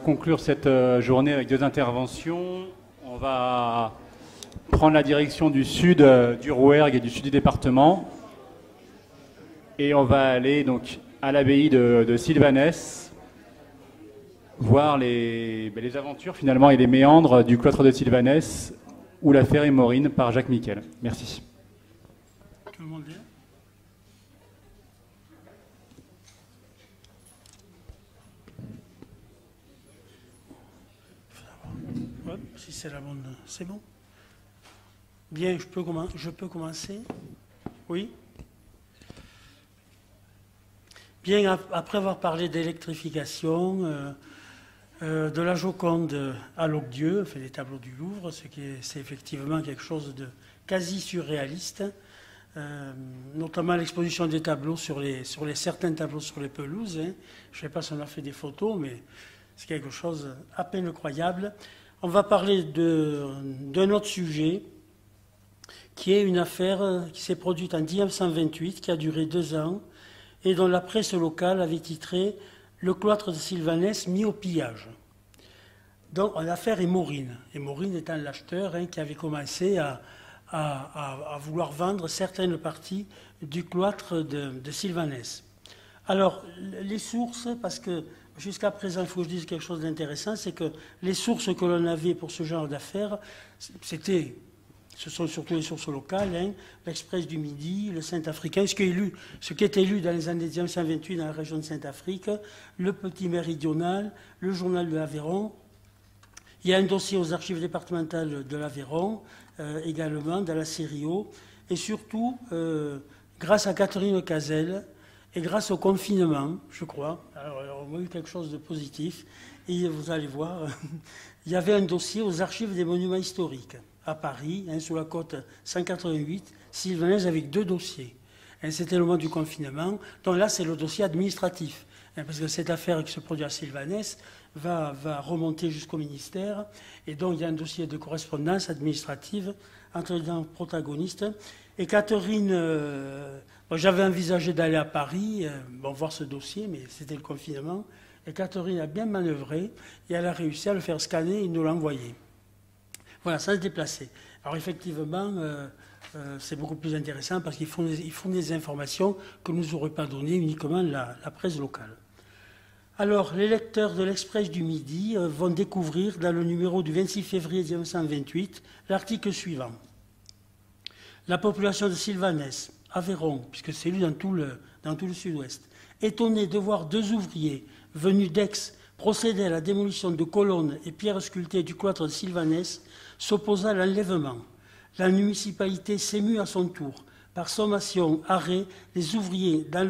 Conclure cette journée avec deux interventions. On va prendre la direction du sud du Rouergue et du sud du département. Et on va aller donc à l'abbaye de Sylvanès, voir les aventures finalement et les méandres du cloître de Sylvanès, où l'affaire est Maureen par Jacques Miquel. Merci. Tout le monde vient ? Hop, si c'est la bonne, c'est bon. Bien, je peux commencer. Oui. Bien, après avoir parlé d'électrification, de la Joconde à l'Auque-Dieu, fait les tableaux du Louvre, c'est effectivement quelque chose de quasi surréaliste, notamment l'exposition des tableaux sur certains tableaux sur les pelouses. Hein. Je ne sais pas si on a fait des photos, mais c'est quelque chose à peine croyable. On va parler d'un autre sujet, qui est une affaire qui s'est produite en 1928, qui a duré 2 ans, et dont la presse locale avait titré « Le cloître de Sylvanès mis au pillage ». Donc l'affaire est Maureen, et Maureen étant l'acheteur qui avait commencé à vouloir vendre certaines parties du cloître de Sylvanès. Alors, les sources, parce que jusqu'à présent, il faut que je dise quelque chose d'intéressant, c'est que les sources que l'on avait pour ce genre d'affaires, ce sont surtout les sources locales, l'Express du Midi, le Saint-Africain, ce qui était lu dans les années 1928 dans la région de Saint-Afrique, le Petit Méridional, le Journal de l'Aveyron. Il y a un dossier aux archives départementales de l'Aveyron, également, dans la Sério, et surtout, grâce à Catherine Cazel, et grâce au confinement, je crois, alors on a eu quelque chose de positif, et vous allez voir, il y avait un dossier aux archives des monuments historiques à Paris, sur la côte 188, Sylvanès avec 2 dossiers. C'était le mois du confinement, donc là c'est le dossier administratif, parce que cette affaire qui se produit à Sylvanès va remonter jusqu'au ministère, et donc il y a un dossier de correspondance administrative entre les deux protagonistes. Et Catherine, j'avais envisagé d'aller à Paris, voir ce dossier, mais c'était le confinement. Et Catherine a bien manœuvré et elle a réussi à le faire scanner et nous l'envoyer. Voilà, sans se déplacer. Alors effectivement, c'est beaucoup plus intéressant parce qu'ils font des informations que nous n'aurait pas données uniquement la presse locale. Alors, les lecteurs de l'Express du Midi vont découvrir dans le numéro du 26 février 1928 l'article suivant. La population de Sylvanès, Aveyron, puisque c'est lu dans tout le sud-ouest, étonnée de voir 2 ouvriers venus d'Aix procéder à la démolition de colonnes et pierres sculptées du cloître de Sylvanès, s'opposa à l'enlèvement. La municipalité s'émut à son tour. Par sommation, arrêta les ouvriers dans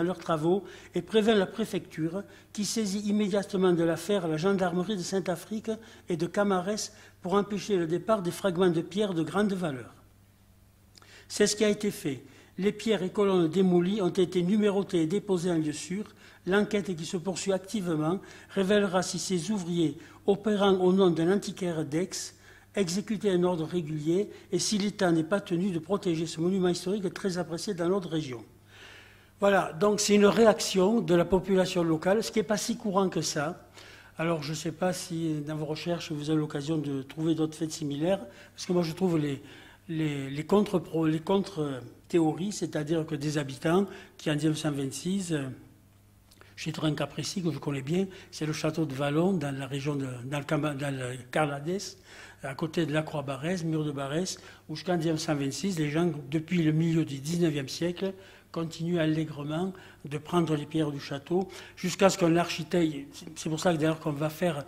leurs travaux et prévint la préfecture, qui saisit immédiatement de l'affaire la gendarmerie de Saint-Afrique et de Camarès pour empêcher le départ des fragments de pierre de grande valeur. C'est ce qui a été fait. Les pierres et colonnes démolies ont été numérotées et déposées en lieu sûr. L'enquête qui se poursuit activement révélera si ces ouvriers, opérant au nom d'un antiquaire d'Aix, exécuter un ordre régulier et si l'État n'est pas tenu de protéger ce monument historique très apprécié dans notre région. Voilà, donc c'est une réaction de la population locale, ce qui n'est pas si courant que ça. Alors je ne sais pas si dans vos recherches vous avez l'occasion de trouver d'autres faits similaires, parce que moi je trouve les contre-théories, c'est-à-dire que des habitants qui en 1926... Je citerai un cas précis que je connais bien, c'est le château de Vallon, dans la région dans le Carladès, à côté de la Croix-Barrès, mur de Barrès, où jusqu'en 1926, les gens, depuis le milieu du 19e siècle, continuent allègrement de prendre les pierres du château, jusqu'à ce qu'un architecte, c'est pour ça que d'ailleurs qu'on va faire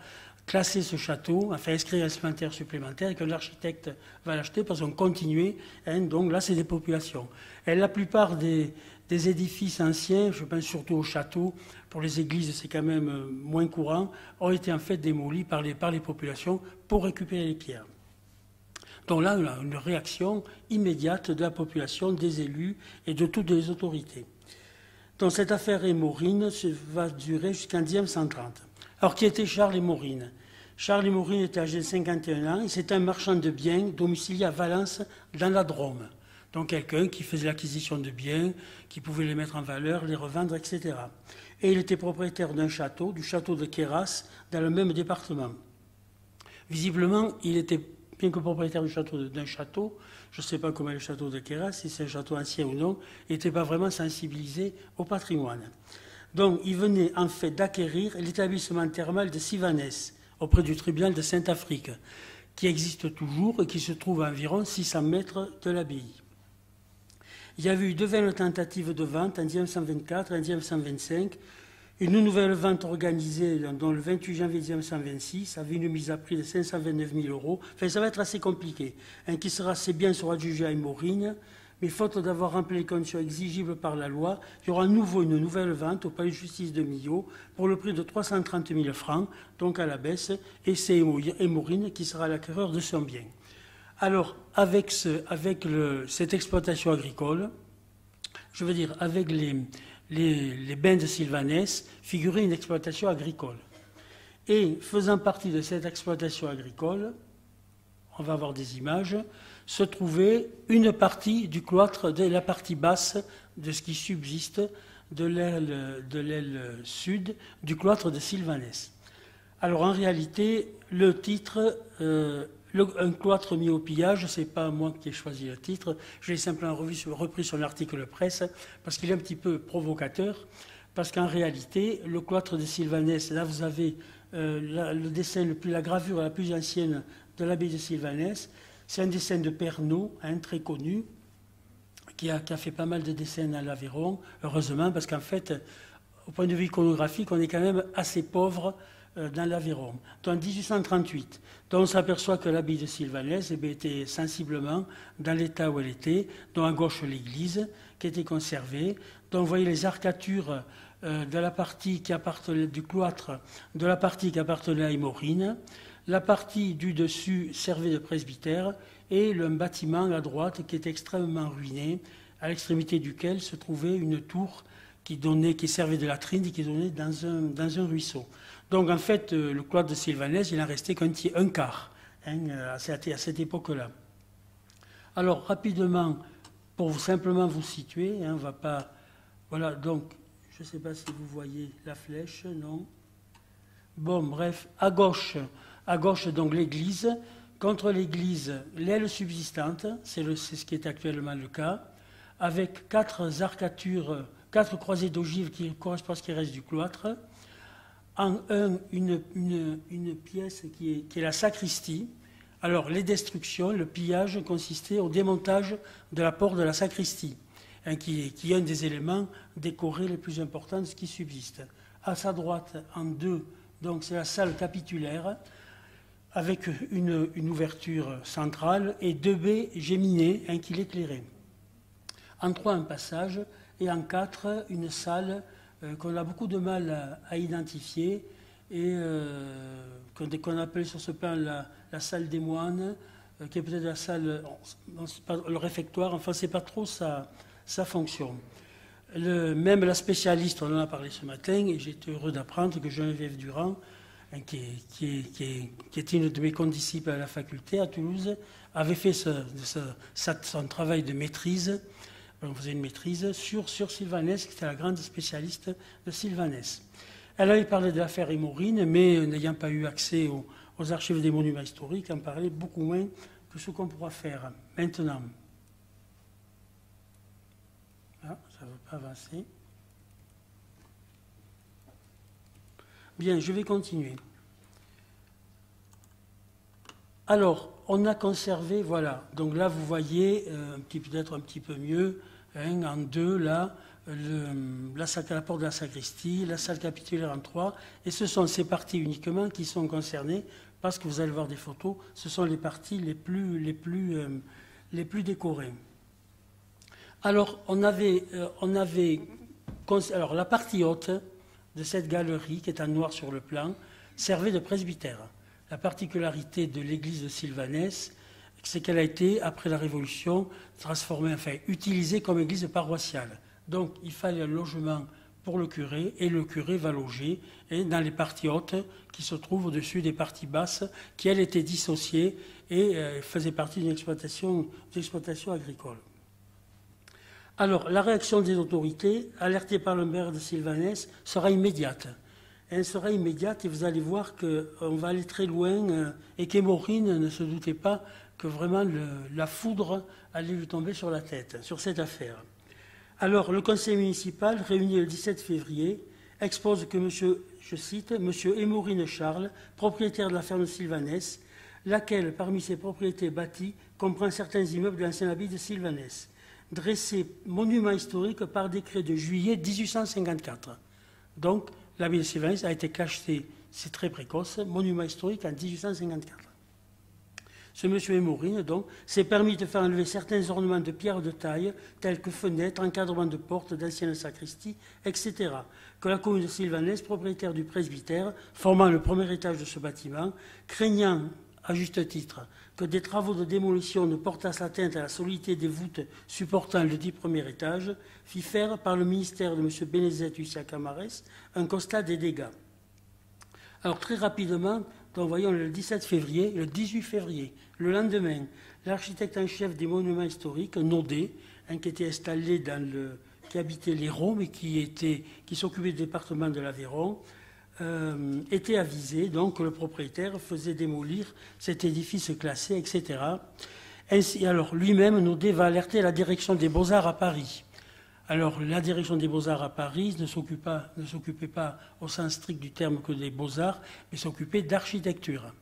classer ce château, enfin inscrire un cimetière supplémentaire, et que l'architecte va l'acheter parce qu'on continue, donc là c'est des populations. Et la plupart des édifices anciens, je pense surtout au château, pour les églises c'est quand même moins courant, ont été en fait démolis par les populations pour récupérer les pierres. Donc là, on a une réaction immédiate de la population, des élus et de toutes les autorités. Donc cette affaire et Maureen va durer jusqu'en 1930. Alors qui était Charles et Maureen ? Charles et Maureen était âgé de 51 ans et c'était un marchand de biens domicilié à Valence, dans la Drôme. Donc quelqu'un qui faisait l'acquisition de biens, qui pouvait les mettre en valeur, les revendre, etc. Et il était propriétaire d'un château, du château de Queyras, dans le même département. Visiblement, il était, bien que propriétaire d'un château, je ne sais pas comment est le château de Queyras, si c'est un château ancien ou non, il n'était pas vraiment sensibilisé au patrimoine. Donc, il venait en fait d'acquérir l'établissement thermal de Sylvanès, auprès du tribunal de Saint-Affrique, qui existe toujours et qui se trouve à environ 600 mètres de l'abbaye. Il y avait eu 2 tentatives de vente en 1924 et en 1925. Une nouvelle vente organisée dont le 28 janvier 1926 avait une mise à prix de 529 000 euros. Enfin, ça va être assez compliqué. Qui sera assez bien sera adjugé à Maureen, mais faute d'avoir rempli les conditions exigibles par la loi, il y aura à nouveau une nouvelle vente au palais de justice de Millau pour le prix de 330 000 francs, donc à la baisse, et c'est Maureen qui sera l'acquéreur de son bien. Alors, avec cette exploitation agricole, je veux dire, avec les bains de Sylvanès, figurait une exploitation agricole. Et faisant partie de cette exploitation agricole, on va avoir des images, se trouvait une partie du cloître, de la partie basse de ce qui subsiste de l'aile sud du cloître de Sylvanès. Alors en réalité, le titre, un cloître mis au pillage, ce n'est pas moi qui ai choisi le titre, je l'ai simplement repris sur l'article presse parce qu'il est un petit peu provocateur, parce qu'en réalité, le cloître de Sylvanès, là vous avez le dessin, la gravure la plus ancienne de l'abbaye de Sylvanès, c'est un dessin de Pernot, très connu, qui a fait pas mal de dessins dans l'Aveyron, heureusement, parce qu'en fait, au point de vue iconographique, on est quand même assez pauvre dans l'Aveyron. En 1838, on s'aperçoit que l'abbaye de Sylvanès était sensiblement dans l'état où elle était, dont à gauche l'église, qui était conservée, dont vous voyez les arcatures de la partie qui appartenait du cloître, de la partie qui appartenait à Maureen. La partie du dessus servait de presbytère et le bâtiment à droite qui était extrêmement ruiné, à l'extrémité duquel se trouvait une tour qui servait de latrine et qui donnait dans un ruisseau. Donc en fait, le cloître de Sylvanès, il en restait qu'un quart à cette époque-là. Alors rapidement, pour simplement vous situer, on va pas... Voilà, donc, je ne sais pas si vous voyez la flèche, non? Bon, bref, à gauche donc l'église. Contre l'église, l'aile subsistante, c'est ce qui est actuellement le cas, avec 4 arcatures, 4 croisées d'ogives qui correspondent à ce qui reste du cloître. En une pièce qui est la sacristie. Alors, les destructions, le pillage consistait au démontage de la porte de la sacristie, qui est un des éléments décorés les plus importants de ce qui subsiste. À sa droite, en 2, donc c'est la salle capitulaire, avec une ouverture centrale et 2 baies géminées qui l'éclairaient. En 3, un passage, et en 4, une salle qu'on a beaucoup de mal à identifier et qu'on appelle sur ce plan la salle des moines, qui est peut-être la salle, le réfectoire, enfin c'est pas trop sa fonction. Même la spécialiste, on en a parlé ce matin, et j'ai été heureux d'apprendre que Geneviève Durand, qui était une de mes condisciples à la faculté à Toulouse, avait fait son travail de maîtrise. On faisait une maîtrise sur Sylvanès, qui était la grande spécialiste de Sylvanès. Elle avait parlé de l'affaire Maureen, mais n'ayant pas eu accès aux archives des monuments historiques, en parlait beaucoup moins que ce qu'on pourra faire maintenant. Ah, ça ne veut pas avancer. Bien, je vais continuer. Alors, on a conservé, voilà, donc là vous voyez, peut-être un petit peu mieux, en 2, là, la porte de la sacristie, la salle capitulaire en 3, et ce sont ces parties uniquement qui sont concernées, parce que vous allez voir des photos, ce sont les parties les plus décorées. Alors, alors, la partie haute de cette galerie, qui est en noir sur le plan, servait de presbytère. La particularité de l'église de Sylvanès, c'est qu'elle a été, après la Révolution, transformée, utilisée comme église paroissiale. Donc, il fallait un logement pour le curé, et le curé va loger dans les parties hautes qui se trouvent au-dessus des parties basses, qui, elles, étaient dissociées et faisaient partie d'une exploitation agricole. Alors, la réaction des autorités, alertées par le maire de Sylvanès, sera immédiate. Elle sera immédiate et vous allez voir qu'on va aller très loin et qu'Émorine ne se doutait pas que vraiment la foudre allait lui tomber sur la tête, sur cette affaire. Alors, le conseil municipal, réuni le 17 février, expose que je cite, M. Émorine Charles, propriétaire de la ferme de Sylvanès, laquelle, parmi ses propriétés bâties, comprend certains immeubles de l'ancien abbaye de Sylvanès, dressé monument historique par décret de juillet 1854. Donc, l'abbaye de Sylvanès a été cachetée, c'est très précoce, monument historique en 1854. Ce monsieur Émorine, donc, s'est permis de faire enlever certains ornements de pierre de taille, tels que fenêtres, encadrements de portes, d'anciennes sacristies, etc., que la commune de Sylvanès, propriétaire du presbytère, formant le premier étage de ce bâtiment, craignant, à juste titre, que des travaux de démolition ne portassent atteinte à la solidité des voûtes supportant le dit premier étage, fit faire par le ministère de M. Bénézet Lucien Camarès un constat des dégâts. Alors très rapidement, donc voyons le 17 février, le 18 février, le lendemain, l'architecte en chef des monuments historiques, Naudet, qui était installé qui habitait l'Hérault, mais qui s'occupait du département de l'Aveyron, était avisé, donc que le propriétaire faisait démolir cet édifice classé, etc. Ainsi, alors lui-même, Naudet va alerter la direction des Beaux-Arts à Paris. Alors la direction des Beaux-Arts à Paris ne s'occupait pas au sens strict du terme que des Beaux-Arts, mais s'occupait d'architecture.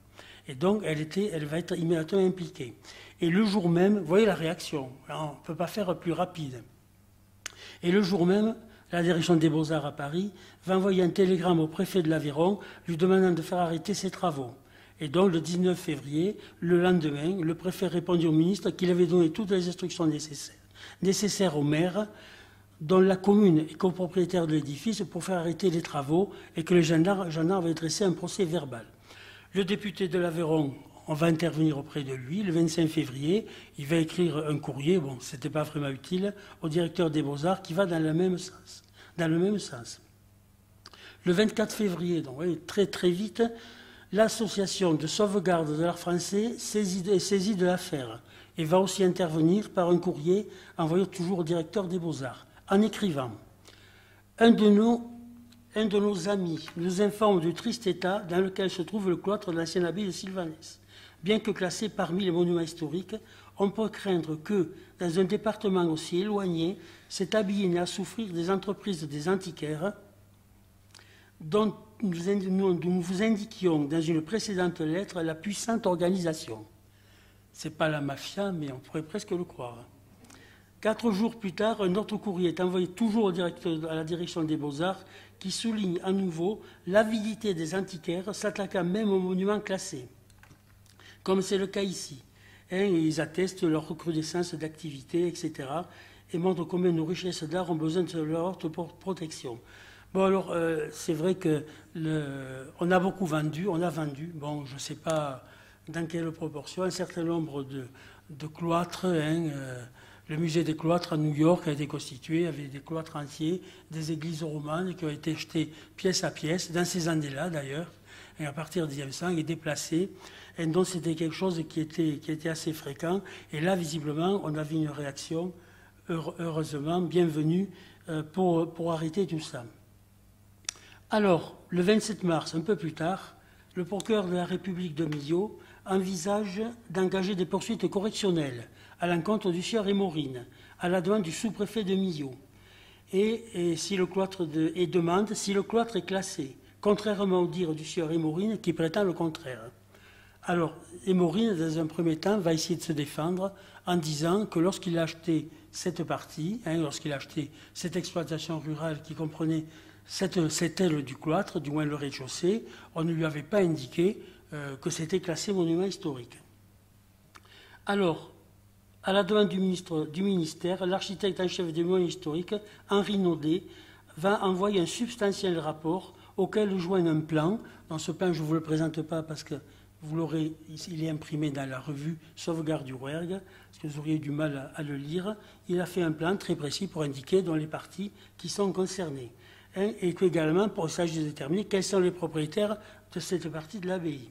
Et donc elle va être immédiatement impliquée. Et le jour même, vous voyez la réaction, on ne peut pas faire plus rapide. Et le jour même, la direction des Beaux-Arts à Paris va envoyer un télégramme au préfet de l'Aveyron lui demandant de faire arrêter ses travaux. Et donc, le 19 février, le lendemain, le préfet répondit au ministre qu'il avait donné toutes les instructions nécessaires au maire, dont la commune est copropriétaire de l'édifice, pour faire arrêter les travaux et que les gendarmes avaient dressé un procès verbal. Le député de l'Aveyron, on va intervenir auprès de lui. Le 25 février, il va écrire un courrier, bon, ce n'était pas vraiment utile, au directeur des Beaux-Arts qui va dans le même sens. Le 24 février, donc oui, très très vite, l'association de sauvegarde de l'art français est saisie de l'affaire et va aussi intervenir par un courrier envoyé toujours au directeur des Beaux-Arts, en écrivant « Un de nos amis nous informe du triste état dans lequel se trouve le cloître de l'ancienne abbaye de Sylvanès. Bien que classé parmi les monuments historiques, on peut craindre que, dans un département aussi éloigné, cette abbaye n'ait à souffrir des entreprises des antiquaires dont nous vous indiquions dans une précédente lettre la puissante organisation. » Ce n'est pas la mafia, mais on pourrait presque le croire. 4 jours plus tard, un autre courrier est envoyé toujours à la direction des Beaux-Arts qui souligne à nouveau l'avidité des antiquaires s'attaquant même aux monuments classés, comme c'est le cas ici. Ils attestent leur recrudescence d'activité, etc., et montrent combien nos richesses d'art ont besoin de leur protection. Bon, alors, c'est vrai qu'on a beaucoup vendu, bon, je ne sais pas dans quelle proportion, un certain nombre de cloîtres. Le musée des cloîtres à New York a été constitué avec des cloîtres entiers, des églises romanes qui ont été jetées pièce à pièce, dans ces années-là d'ailleurs, et à partir du 1900, et déplacées. Et donc c'était quelque chose qui était assez fréquent. Et là, visiblement, on avait une réaction, heureusement, bienvenue, pour arrêter tout ça. Alors, le 27 mars, un peu plus tard, le procureur de la République de Millau envisage d'engager des poursuites correctionnelles à l'encontre du sieur Émorine, à la demande du sous-préfet de Millau, et demande si le cloître est classé, contrairement au dire du sieur Émorine qui prétend le contraire. Alors, Émorine, dans un premier temps, va essayer de se défendre en disant que lorsqu'il a acheté cette partie, lorsqu'il a acheté cette exploitation rurale qui comprenait cette aile du cloître, du moins le rez-de-chaussée, on ne lui avait pas indiqué que c'était classé monument historique. Alors, à la demande du ministère, l'architecte en chef des monuments historiques, Henri Naudet, va envoyer un substantiel rapport auquel joint un plan. Dans ce plan, je ne vous le présente pas parce que vous l'aurez, il est imprimé dans la revue Sauvegarde du Rouergue, parce que vous auriez du mal à le lire. Il a fait un plan très précis pour indiquer dans les parties qui sont concernées. Et également pour s'agir de déterminer quels sont les propriétaires de cette partie de l'abbaye.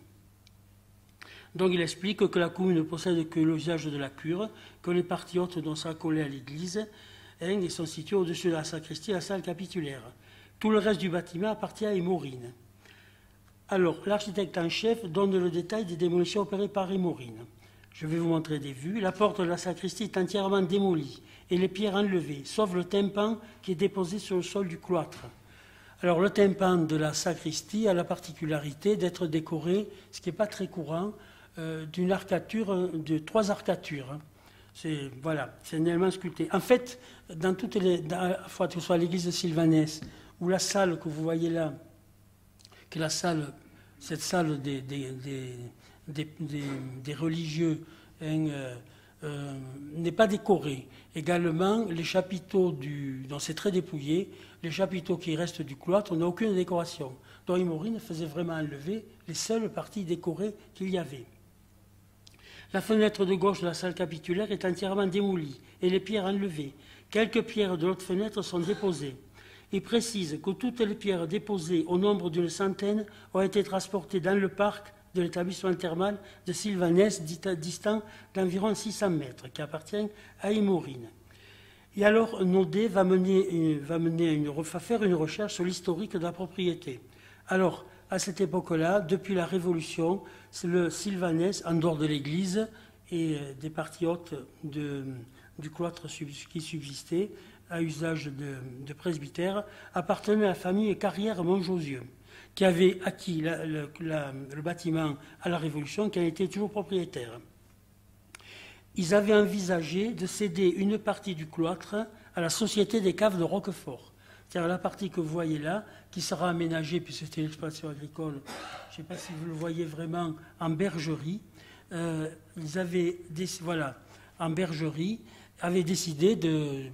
Donc il explique que la commune ne possède que l'usage de la cure, que les parties hautes dont ça collé à l'église, et sont situés au-dessus de la sacristie et la salle capitulaire. Tout le reste du bâtiment appartient à Émorine. Alors, l'architecte en chef donne le détail des démolitions opérées par Émorine. Je vais vous montrer des vues. La porte de la sacristie est entièrement démolie et les pierres enlevées, sauf le tympan qui est déposé sur le sol du cloître. Alors, le tympan de la sacristie a la particularité d'être décoré, ce qui n'est pas très courant, d'une arcature, de 3 arcatures. C'est un élément sculpté. En fait, dans toutes les, que ce soit l'église de Sylvanès ou la salle que vous voyez là, que cette salle des religieux n'est pas décorée. Également, les chapiteaux dont c'est très dépouillé, les chapiteaux qui restent du cloître n'ont aucune décoration. Donc Émorine faisait vraiment enlever les seules parties décorées qu'il y avait. La fenêtre de gauche de la salle capitulaire est entièrement démolie et les pierres enlevées. Quelques pierres de l'autre fenêtre sont déposées. Il précise que toutes les pierres déposées, au nombre d'une centaine, ont été transportées dans le parc de l'établissement thermal de Sylvanès, distant d'environ 600 mètres, qui appartient à Émorine. Et alors, Naudet va faire une recherche sur l'historique de la propriété. Alors, à cette époque-là, depuis la Révolution, le Sylvanès, en dehors de l'église et des parties hautes du cloître qui subsistait, à usage de presbytère, appartenait à la famille Carrière-Montjosieux, qui avait acquis le bâtiment à la Révolution, qui en était toujours propriétaire. Ils avaient envisagé de céder une partie du cloître à la Société des caves de Roquefort. C'est-à-dire la partie que vous voyez là, qui sera aménagée, puisque c'était l'exploitation agricole, je ne sais pas si vous le voyez vraiment, en bergerie. Ils avaient, en bergerie, avaient décidé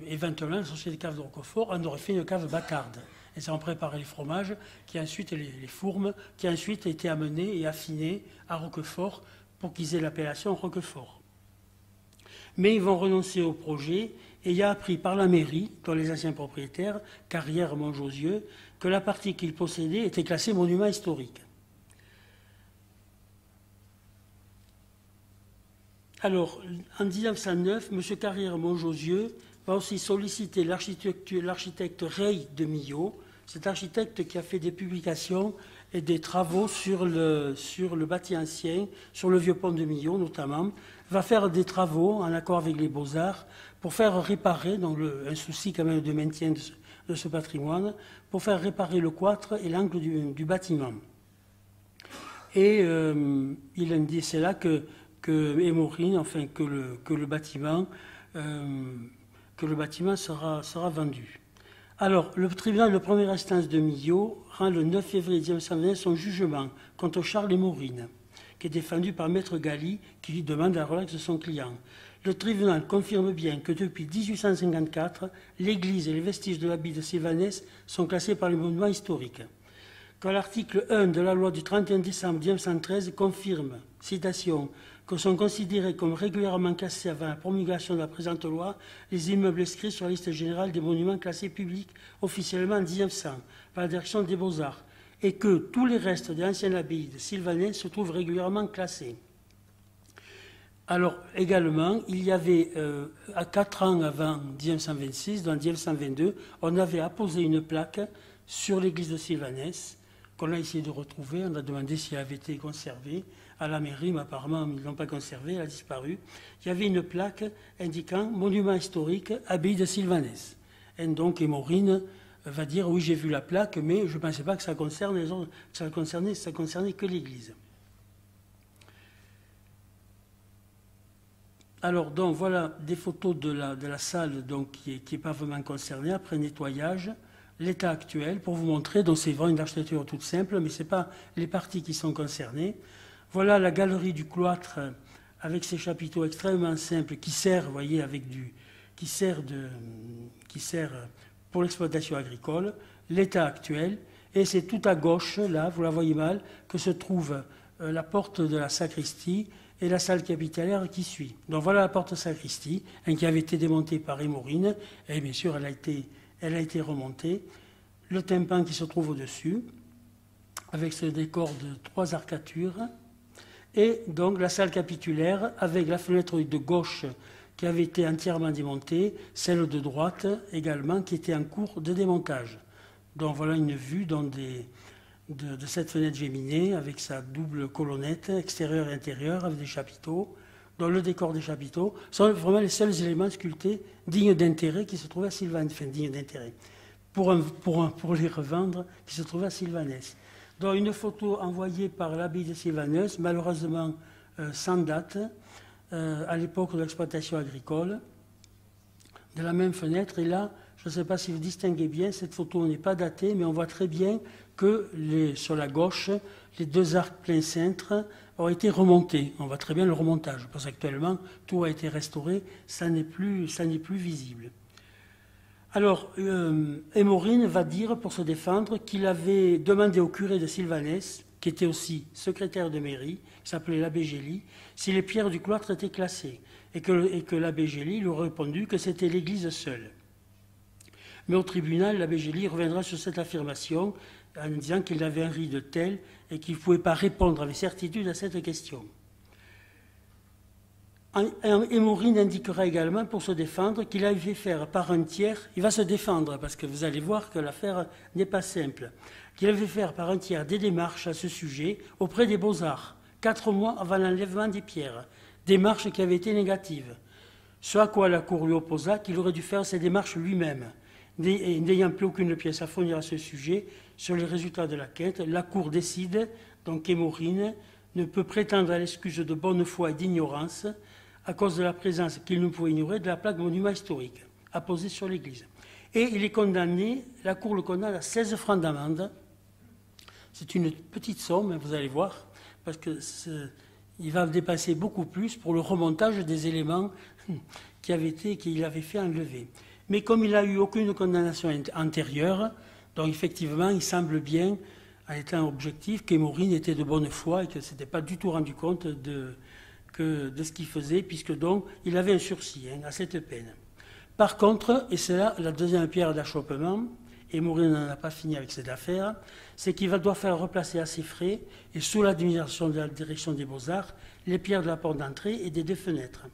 éventuellement, la Société des caves de Roquefort en aurait fait une cave bâtarde. Et ça en préparait les fromages, les fourmes, qui ensuite étaient amenés et affinés à Roquefort pour qu'ils aient l'appellation Roquefort. Mais ils vont renoncer au projet et il y a appris par la mairie, dont les anciens propriétaires, Carrière-Montjosieux, que la partie qu'ils possédaient était classée monument historique. Alors, en 1909, M. Carrière-Montjosieux va aussi solliciter l'architecte Rey de Millau, cet architecte qui a fait des publications et des travaux sur le bâti ancien, sur le vieux pont de Millau notamment, va faire des travaux en accord avec les Beaux-Arts pour faire réparer, donc un souci quand même de maintien de ce patrimoine, pour faire réparer le cloître et l'angle du bâtiment. Et il indique, c'est là que Émorine, enfin que le bâtiment sera vendu. Alors, le tribunal de première instance de Millau rend le 9 février 1920 son jugement contre Charles Émorine, qui est défendu par Maître Galli, qui lui demande la relaxe de son client. Le tribunal confirme bien que depuis 1854, l'église et les vestiges de l'abbaye de Sylvanès sont classés par les monuments historiques. Quand l'article 1 de la loi du 31 décembre 1913 confirme, citation, que sont considérés comme régulièrement classés avant la promulgation de la présente loi les immeubles inscrits sur la liste générale des monuments classés publics officiellement en 1900 par la direction des Beaux-Arts et que tous les restes de l'ancienne abbaye de Sylvanès se trouvent régulièrement classés. Alors, également, il y avait, à 4 ans avant 1926, dans 1922, on avait apposé une plaque sur l'église de Sylvanès, qu'on a essayé de retrouver. On a demandé si elle avait été conservée à la mairie, mais apparemment, ils ne l'ont pas conservée, elle a disparu. Il y avait une plaque indiquant « Monument historique, abbaye de Sylvanès ». Et donc, Émorine va dire « Oui, j'ai vu la plaque, mais je ne pensais pas que ça concerne les autres, que ça concernait que l'église ». Alors, donc, voilà des photos de la salle donc, qui n'est pas vraiment concernée, après nettoyage, l'état actuel, pour vous montrer. Donc, c'est vraiment une architecture toute simple, mais ce n'est pas les parties qui sont concernées. Voilà la galerie du cloître avec ses chapiteaux extrêmement simples qui sert, vous voyez, qui sert pour l'exploitation agricole, l'état actuel. Et c'est tout à gauche, là, vous la voyez mal, que se trouve la porte de la sacristie et la salle capitulaire qui suit. Donc voilà la porte sacristie, qui avait été démontée par Émorine, et bien sûr elle a été remontée. Le tympan qui se trouve au-dessus, avec ce décor de 3 arcatures, et donc la salle capitulaire avec la fenêtre de gauche qui avait été entièrement démontée, celle de droite également, qui était en cours de démontage. Donc voilà une vue de cette fenêtre géminée avec sa double colonnette extérieure et intérieure avec des chapiteaux, dont le décor des chapiteaux sont vraiment les seuls éléments sculptés dignes d'intérêt qui se trouvaient à Sylvanès, enfin dignes d'intérêt, pour les revendre, qui se trouvaient à Sylvanès. Donc une photo envoyée par l'abbaye de Sylvanès, malheureusement sans date, à l'époque de l'exploitation agricole, de la même fenêtre. Et là, je ne sais pas si vous distinguez bien, cette photo n'est pas datée, mais on voit très bien que sur la gauche, les deux arcs plein cintre ont été remontés. On voit très bien le remontage, parce qu'actuellement, tout a été restauré, ça n'est plus visible. Alors, Émorine va dire, pour se défendre, qu'il avait demandé au curé de Sylvanès, qui était aussi secrétaire de mairie, qui s'appelait l'abbé Gély, si les pierres du cloître étaient classées, et que l'abbé Gély lui aurait répondu que c'était l'Église seule. Mais au tribunal, l'abbé Gély reviendra sur cette affirmation en disant qu'il avait un rite tel et qu'il ne pouvait pas répondre avec certitude à cette question. Émorine indiquera également, pour se défendre, qu'il avait fait faire par un tiers, il va se défendre parce que vous allez voir que l'affaire n'est pas simple, qu'il avait fait faire par un tiers des démarches à ce sujet auprès des Beaux-Arts, 4 mois avant l'enlèvement des pierres, démarches qui avaient été négatives. Ce à quoi la Cour lui opposa qu'il aurait dû faire ces démarches lui-même. N'ayant plus aucune pièce à fournir à ce sujet, sur les résultats de la quête, la Cour décide donc qu'Émorine ne peut prétendre à l'excuse de bonne foi et d'ignorance à cause de la présence qu'il ne pouvait ignorer de la plaque monument historique apposée sur l'église. Et il est condamné, la Cour le condamne à 16 francs d'amende. C'est une petite somme, vous allez voir, parce qu'il va dépasser beaucoup plus pour le remontage des éléments qu'il avait fait enlever. Mais comme il n'a eu aucune condamnation antérieure, donc effectivement, il semble bien, en étant objectif, qu'Émorine était de bonne foi et que ne s'était pas du tout rendu compte de ce qu'il faisait, puisque donc il avait un sursis à cette peine. Par contre, et c'est là la deuxième pierre d'achoppement, Émorine n'en a pas fini avec cette affaire, c'est qu'il va devoir faire replacer à ses frais, et sous l'administration de la direction des Beaux-Arts, les pierres de la porte d'entrée et des deux fenêtres.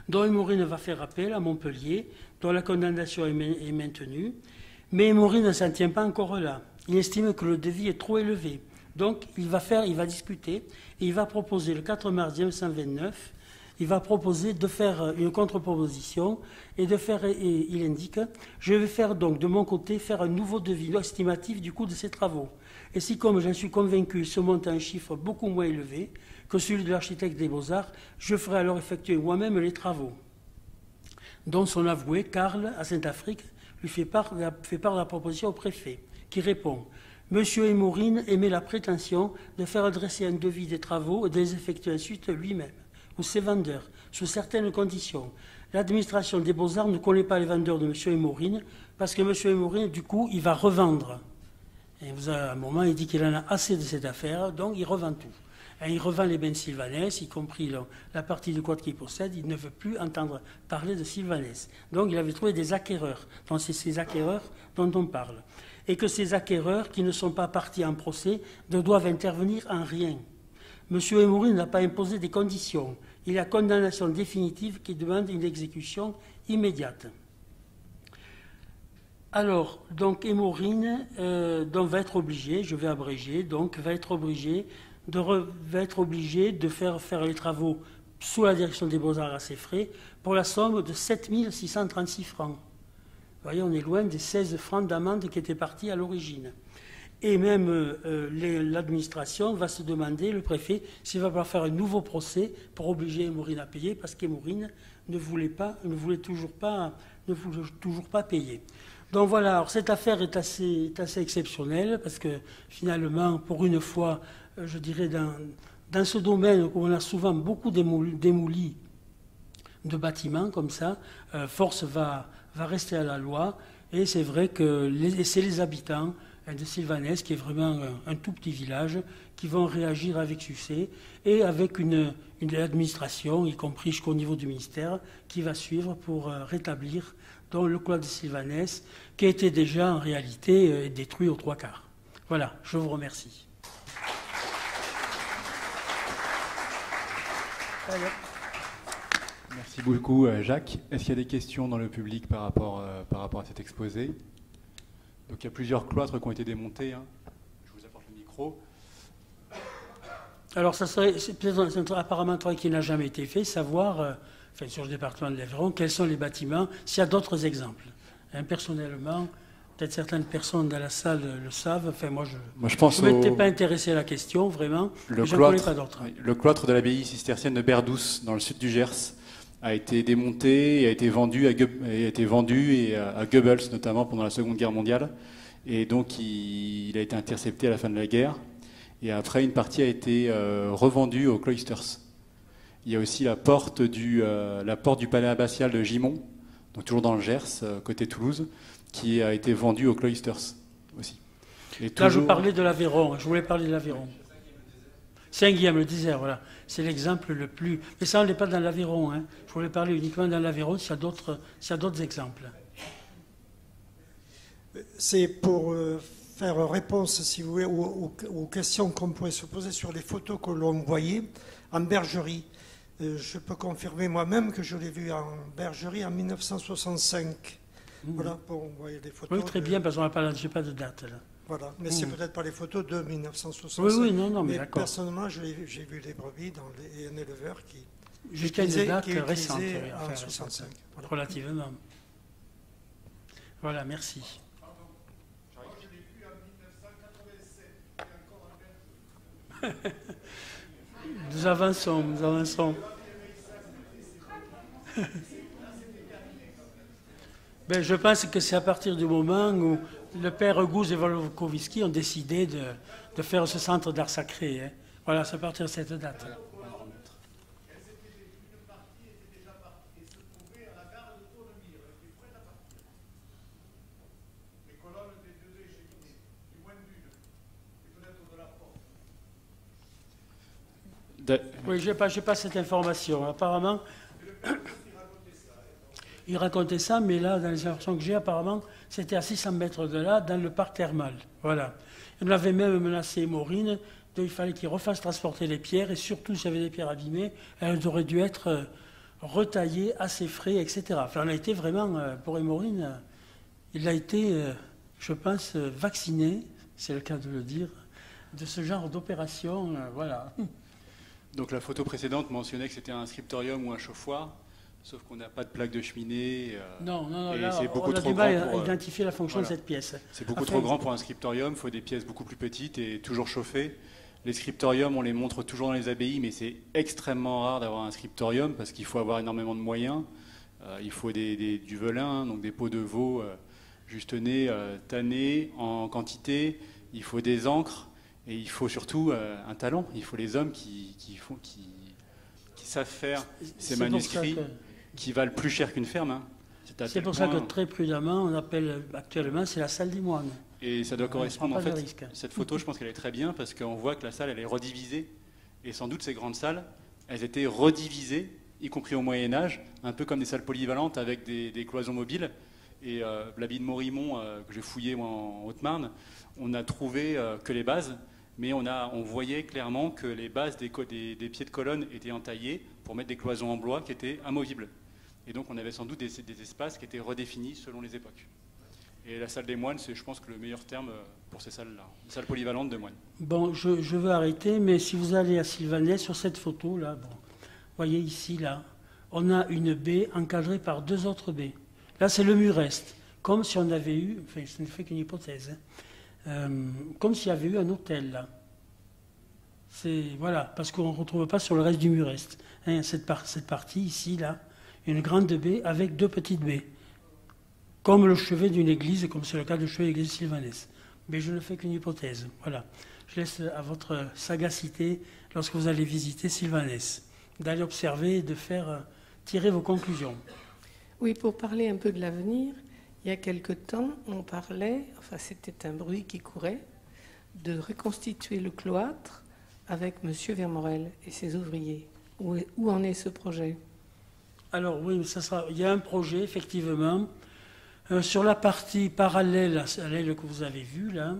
Dont Émorine va faire appel à Montpellier, dont la condamnation est maintenue, mais Émorine ne s'en tient pas encore là. Il estime que le devis est trop élevé. Donc, il va discuter et il va proposer, le 4 mars 1929, il va proposer de faire une contre-proposition et il indique, je vais faire donc de mon côté faire un nouveau devis estimatif du coût de ces travaux. Et si, comme j'en suis convaincu, il se monte à un chiffre beaucoup moins élevé que celui de l'architecte des Beaux-Arts, je ferai alors effectuer moi-même les travaux. Dont son avoué, Karl, à Saint-Afrique, lui fait part de la proposition au préfet, qui répond « Monsieur Émorine émet la prétention de faire dresser un devis des travaux et de les effectuer ensuite lui-même, ou ses vendeurs, sous certaines conditions. L'administration des Beaux-Arts ne connaît pas les vendeurs de monsieur Émorine, parce que monsieur Émorine, du coup, il va revendre. » Et à un moment, il dit qu'il en a assez de cette affaire, donc il revend tout. Et il revend les bains de Sylvanès, y compris la partie du code qu'il possède. Il ne veut plus entendre parler de Sylvanès. Donc il avait trouvé des acquéreurs. Donc c'est ces acquéreurs dont on parle. Et que ces acquéreurs, qui ne sont pas partis en procès, ne doivent intervenir en rien. M. Émorine n'a pas imposé des conditions. Il y a condamnation définitive qui demande une exécution immédiate. Alors, donc Émorine va être obligé, je vais abréger, donc va être obligé de faire les travaux sous la direction des Beaux-Arts à ses frais pour la somme de 7 636 francs. Vous voyez, on est loin des 16 francs d'amende qui étaient partis à l'origine. Et même l'administration va se demander, le préfet, s'il va falloir faire un nouveau procès pour obliger Émorine à payer, parce qu'Émorine ne voulait toujours pas payer. Donc voilà, alors cette affaire est assez exceptionnelle, parce que finalement, pour une fois, je dirais, dans ce domaine où on a souvent beaucoup démoli de bâtiments comme ça, force va rester à la loi, et c'est vrai que c'est les habitants de Sylvanès, qui est vraiment un tout petit village, qui vont réagir avec succès, et avec une administration, y compris jusqu'au niveau du ministère, qui va suivre pour rétablir donc, le cloître de Sylvanès, qui a été déjà en réalité détruit aux 3/4. Voilà, je vous remercie. Merci. Merci beaucoup, Jacques. Est-ce qu'il y a des questions dans le public par rapport à cet exposé? Donc il y a plusieurs cloîtres qui ont été démontés. Hein. Je vous apporte le micro. Alors, c'est peut-être apparemment un travail qui n'a jamais été fait, savoir, sur le département de l'Aveyron, quels sont les bâtiments, s'il y a d'autres exemples. Hein, personnellement, peut-être certaines personnes dans la salle le savent. Enfin, moi, je ne m'étais pas intéressé à la question, vraiment. Je ne connais pas d'autres. Le cloître de l'abbaye cistercienne de Berdoues, dans le sud du Gers, a été démonté et a été vendu à Goebbels, notamment pendant la Seconde Guerre mondiale. Et donc, il a été intercepté à la fin de la guerre. Et après, une partie a été revendue aux Cloisters. Il y a aussi la porte du palais abbatial de Gimont, donc toujours dans le Gers, côté Toulouse, qui a été vendue aux Cloisters aussi. Et toujours... Là, je parlais de l'Aveyron. Je voulais parler de l'Aveyron. Saint-Guillaume, le désert, voilà. C'est l'exemple le plus... Mais ça, on n'est pas dans l'Aveyron. Hein. Je voulais parler uniquement dans l'Aveyron, s'il y a d'autres exemples. C'est pour... faire réponse, si vous voulez, aux questions qu'on pourrait se poser sur les photos que l'on voyait en bergerie. Je peux confirmer moi-même que je l'ai vu en bergerie en 1965. Voilà, vous voyez les photos. Oui, très bien, parce qu'on n'a pas de date, là. Voilà, mais c'est peut-être pas les photos de 1965. Oui, non, mais d'accord. Personnellement, j'ai vu les brebis et un éleveur qui utilisait une date récente, en 65. Voilà. Relativement. Voilà, merci. Nous avançons. Ben, je pense que c'est à partir du moment où le père Gouze et Volkovski ont décidé de faire ce centre d'art sacré. Hein. Voilà, c'est à partir de cette date. Oui, je n'ai pas cette information. Apparemment, il racontait ça, mais là, dans les informations que j'ai, apparemment, c'était à 600 mètres de là, dans le parc thermal. Voilà. On avait même menacé Maureen, il fallait qu'il refasse transporter les pierres, et surtout, s'il y avait des pierres abîmées, elles auraient dû être retaillées à ses frais, etc. Enfin, on a été vraiment, pour Maureen, il a été, je pense, vacciné, c'est le cas de le dire, de ce genre d'opération, voilà. Donc la photo précédente mentionnait que c'était un scriptorium ou un chauffoir, sauf qu'on n'a pas de plaque de cheminée. Non, et là, c'est beaucoup on a trop du mal grand à identifier la fonction de cette pièce. C'est beaucoup trop grand pour un scriptorium, il faut des pièces beaucoup plus petites et toujours chauffées. Les scriptoriums, on les montre toujours dans les abbayes, mais c'est extrêmement rare d'avoir un scriptorium parce qu'il faut avoir énormément de moyens. Il faut du velin, donc des peaux de veau juste nées, tannées en quantité. Il faut des encres. Et il faut surtout un talent. Il faut les hommes qui savent faire ces manuscrits qui valent plus cher qu'une ferme. Hein. C'est pour ça que très prudemment, on appelle actuellement, c'est la salle des moines. Et ça doit correspondre en fait. Cette photo, je pense qu'elle est très bien parce qu'on voit que la salle, elle est redivisée. Et sans doute ces grandes salles, elles étaient redivisées, y compris au Moyen-Âge, un peu comme des salles polyvalentes avec des cloisons mobiles. Et l'abbaye de Morimont, que j'ai fouillé moi, en Haute-Marne, on a trouvé que les bases. Mais on voyait clairement que les bases des pieds de colonne étaient entaillées pour mettre des cloisons en bois qui étaient amovibles. Et donc on avait sans doute des espaces qui étaient redéfinis selon les époques. Et la salle des moines, c'est je pense que le meilleur terme pour ces salles-là. Une salle polyvalente de moines. Bon, je veux arrêter, mais si vous allez à Sylvanès, sur cette photo-là, bon, voyez ici, là, on a une baie encadrée par deux autres baies. Là, c'est le mur-est, comme si on avait eu, enfin, ce ne fait qu'une hypothèse, hein, comme s'il y avait eu un hôtel là. Voilà, parce qu'on ne retrouve pas sur le reste du mur-est. Hein, cette partie ici, là, une grande baie avec deux petites baies. Comme le chevet d'une église, comme c'est le cas du chevet de l'église Sylvanès. Mais je ne fais qu'une hypothèse. Voilà. Je laisse à votre sagacité, lorsque vous allez visiter Sylvanès, d'aller observer et de faire tirer vos conclusions. Oui, pour parler un peu de l'avenir, il y a quelque temps, on parlait, enfin c'était un bruit qui courait, de reconstituer le cloître avec M. Vermorel et ses ouvriers. Où en est ce projet? Alors oui, il y a un projet, effectivement. Sur la partie parallèle à l'aile que vous avez vue, là,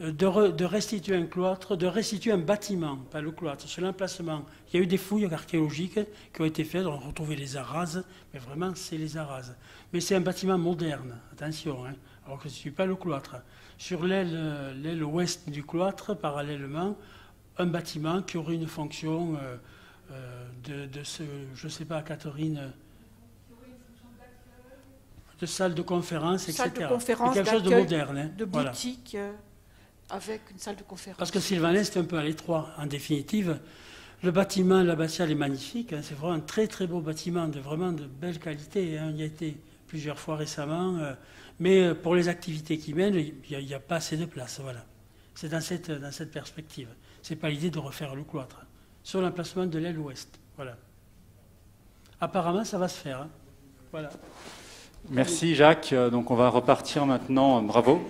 de restituer un cloître, de restituer un bâtiment, pas le cloître, sur l'emplacement. Il y a eu des fouilles archéologiques qui ont été faites, on a retrouvé les arases, mais vraiment c'est les arases. Mais c'est un bâtiment moderne, attention, hein, alors que ce n'est pas le cloître. Sur l'aile ouest du cloître, parallèlement, un bâtiment qui aurait une fonction je ne sais pas, Catherine, de salle de conférence, etc. Salle de conférence, quelque chose de moderne. Hein, de boutique, avec une salle de conférence. Parce que Sylvanet, c'est un peu à l'étroit. En définitive, le bâtiment, l'abbatiale est magnifique. Hein, c'est vraiment un très très beau bâtiment, vraiment de belle qualité. Hein, on y a été plusieurs fois récemment. Mais pour les activités qui mènent, il n'y a pas assez de place. Voilà. C'est dans cette perspective. Ce n'est pas l'idée de refaire le cloître. Sur l'emplacement de l'aile ouest. Voilà. Apparemment, ça va se faire. Hein. Voilà. Merci Jacques. Donc on va repartir maintenant. Bravo.